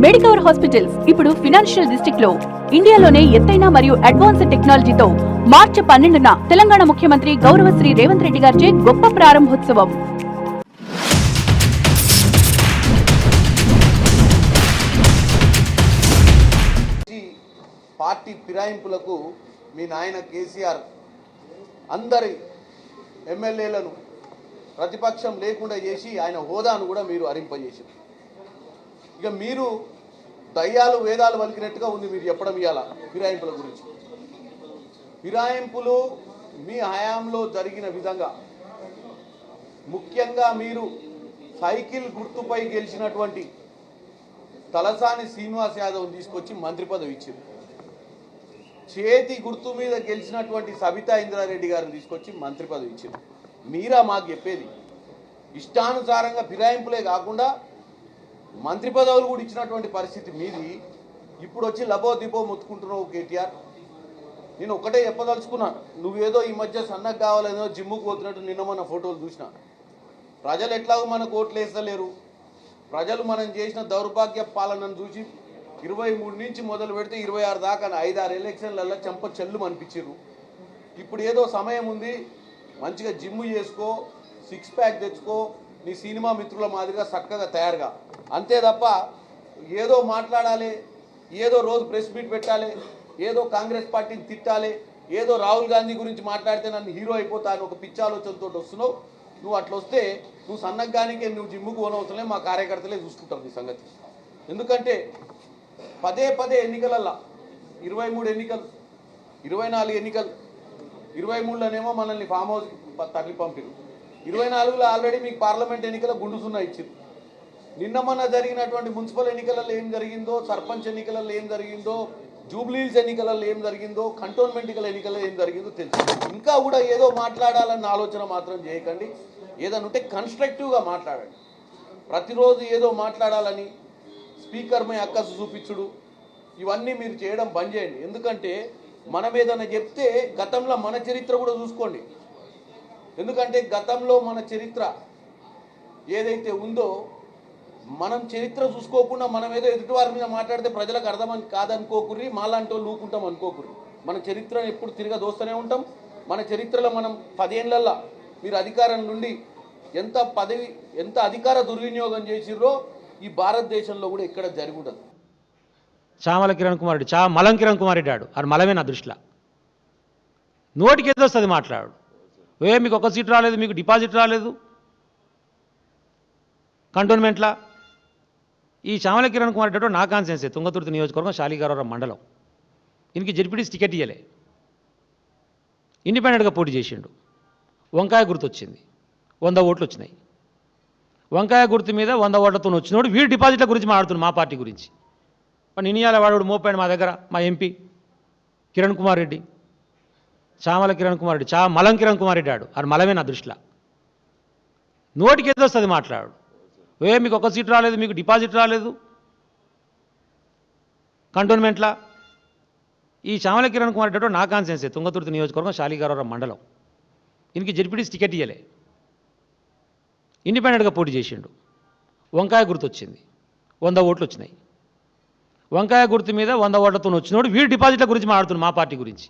Medicover hospitals ఇప్పుడు financial district లో ఇండియాలోనే ఎత్తైన మరియు అడ్వాన్స్డ్ టెక్నాలజీతో మార్చి 12న తెలంగాణ ముఖ్యమంత్రి గౌరవ శ్రీ రేవంత్ రెడ్డి గారిచే గొప్ప ప్రారంభోత్సవం. పార్టీ ఫిరాయింపులకు మీ నాయన కేసీఆర్ అందరి ఎమ్మెల్యేలను ప్రతిపక్షం లేకుండా చేసి ఆయన హోదాను కూడా మీరు హరింపజేశారు. ఇక మీరు దయ్యాలు వేదాలు పలికినట్టుగా ఉంది మీరు చెప్పడం ఇవాళ ఫిరాయింపుల గురించి. ఫిరాయింపులు మీ హయాంలో జరిగిన విధంగా ముఖ్యంగా మీరు సైకిల్ గుర్తుపై గెలిచినటువంటి తలసాని శ్రీనివాస్ యాదవ్ని తీసుకొచ్చి మంత్రి పదవి ఇచ్చారు. చేతి గుర్తు మీద గెలిచినటువంటి సబితా ఇంద్రారెడ్డి గారిని తీసుకొచ్చి మంత్రి పదవి ఇచ్చారు. మీరా మాకు చెప్పేది ఇష్టానుసారంగా ఫిరాయింపులే కాకుండా మంత్రి పదవులు కూడా ఇచ్చినటువంటి పరిస్థితి మీది. ఇప్పుడు వచ్చి లబో దిబో ముత్తుకుంటున్నావు కేటీఆర్. నేను ఒకటే చెప్పదలుచుకున్నాను, నువ్వేదో ఈ మధ్య సన్నకు కావాలేదో జిమ్ముకు పోతున్నట్టు నిన్న మన ఫోటోలు చూసిన. ప్రజలు ఎట్లాగో మనకు ఓట్లు వేస్తలేరు. ప్రజలు మనం చేసిన దౌర్భాగ్య పాలనను చూసి 23 నుంచి మొదలు పెడితే 26 దాకా 5-6 ఎలక్షన్లలో చెంప చెల్లు అనిపించారు. ఇప్పుడు ఏదో సమయం ఉంది, మంచిగా జిమ్ చేసుకో, 6 ప్యాక్ తెచ్చుకో, నీ సినిమా మిత్రుల మాదిరిగా చక్కగా తయారుగా, అంతే తప్ప ఏదో మాట్లాడాలి, ఏదో రోజు ప్రెస్ మీట్ పెట్టాలి, ఏదో కాంగ్రెస్ పార్టీని తిట్టాలి, ఏదో రాహుల్ గాంధీ గురించి మాట్లాడితే నన్ను హీరో అయిపోతా అని ఒక పిచ్చి ఆలోచనతో వస్తున్నావు. నువ్వు అట్లా వస్తే నువ్వు సన్నగానికే నువ్వు జిమ్ముకు పోనవసరలే, మా కార్యకర్తలే చూసుకుంటారు నీ సంగతి. ఎందుకంటే పదే ఎన్నికలల్లా 23 ఎన్నికలు, 24 ఎన్నికలు, 23లోనేమో మనల్ని ఫామ్ హౌస్ తరలి పంపిరు, 24లో ఆల్రెడీ మీకు పార్లమెంట్ ఎన్నికల గుండు సున్నా ఇచ్చింది. నిన్న మొన్న జరిగినటువంటి మున్సిపల్ ఎన్నికలలో ఏం జరిగిందో, సర్పంచ్ ఎన్నికలలో ఏం జరిగిందో, జూబ్లీహిల్స్ ఎన్నికలలో ఏం జరిగిందో, కంటోన్మెంట్ ఎన్నికలలో ఏం జరిగిందో తెలుసు. ఇంకా కూడా ఏదో మాట్లాడాలన్న ఆలోచన మాత్రం చేయకండి. ఏదైనా ఉంటే కన్స్ట్రక్టివ్గా మాట్లాడండి. ప్రతిరోజు ఏదో మాట్లాడాలని స్పీకర్ మీద అక్కసు చూపించుడు ఇవన్నీ మీరు చేయడం బంద్ చేయండి. ఎందుకంటే మనం ఏదైనా చెప్తే గతంలో మన చరిత్ర కూడా చూసుకోండి. ఎందుకంటే గతంలో మన చరిత్ర ఏదైతే ఉందో, మనం చరిత్ర చూసుకోకుండా మనం ఏదో ఎదుటి వారి మీద మాట్లాడితే ప్రజలకు అర్థమని కాదనుకోకుర్రి, మాలాంటి వాళ్ళు ఊకుంటాం అనుకోకుర్రి. మన చరిత్రను ఎప్పుడు తిరిగి దోస్తూనే ఉంటాం. మన చరిత్రలో మనం 10 ఏళ్లలో మీరు అధికారం నుండి ఎంత అధికార దుర్వినియోగం చేసిర్రో ఈ భారతదేశంలో కూడా ఎక్కడ జరిగి ఉండదు. చామల కిరణ్ కుమార్ రెడ్డి, మలం కిరణ్ కుమార్ రెడ్డి ఆడు మలమే నా దృష్టిలో. నోటికి ఏదో వస్తుంది మాట్లాడు. మీకు ఒక సీట్ రాలేదు, మీకు డిపాజిట్ రాలేదు కంటోన్మెంట్లా. ఈ చామల కిరణ్ కుమార్ రెడ్డి నా కాన్సెన్సే, తుంగతుర్తి నియోజకవర్గం, శాలిగారవరం మండలం. ఈయనకి జెడ్పీటీసీ టికెట్ ఇవ్వలే, ఇండిపెండెంట్గా పోటీ చేసిండు. వంకాయ గుర్తు వచ్చింది, 100 ఓట్లు వచ్చినాయి. వంకాయ గుర్తు మీద 100 ఓట్లతో వచ్చినోడు వీడు డిపాజిట్ల గురించి మాట్లాడుతున్నాడు, మా పార్టీ గురించి. నేను ఇవాళ వాడు మోపాడు మా దగ్గర, మా ఎంపీ కిరణ్ కుమార్ రెడ్డి, చామల కిరణ్ కుమార్ రెడ్డి, మలం కిరణ్ కుమార్ రెడ్డి ఆడు మలమే నా దృష్టిలో. నోటికి ఏదో వస్తుంది మాట్లాడు. మీకు ఒక సీట్ రాలేదు, మీకు డిపాజిట్ రాలేదు కంటోన్మెంట్లా. ఈ చామల కిరణ్ కుమార్ రెడ్డి నా కాన్సెన్సే, తుంగతుర్తి నియోజకవర్గం, శాలిగారవరం మండలం. ఈయనకి జెడ్పీటీసీ టికెట్ ఇవ్వలే, ఇండిపెండెంట్గా పోటీ చేసిండు. వంకాయ గుర్తు వచ్చింది, 100 ఓట్లు వచ్చినాయి. వంకాయ గుర్తు మీద 100 ఓట్లతో వచ్చినోడు వీడు డిపాజిట్ల గురించి మాట్లాడుతున్నాడు, మా పార్టీ గురించి.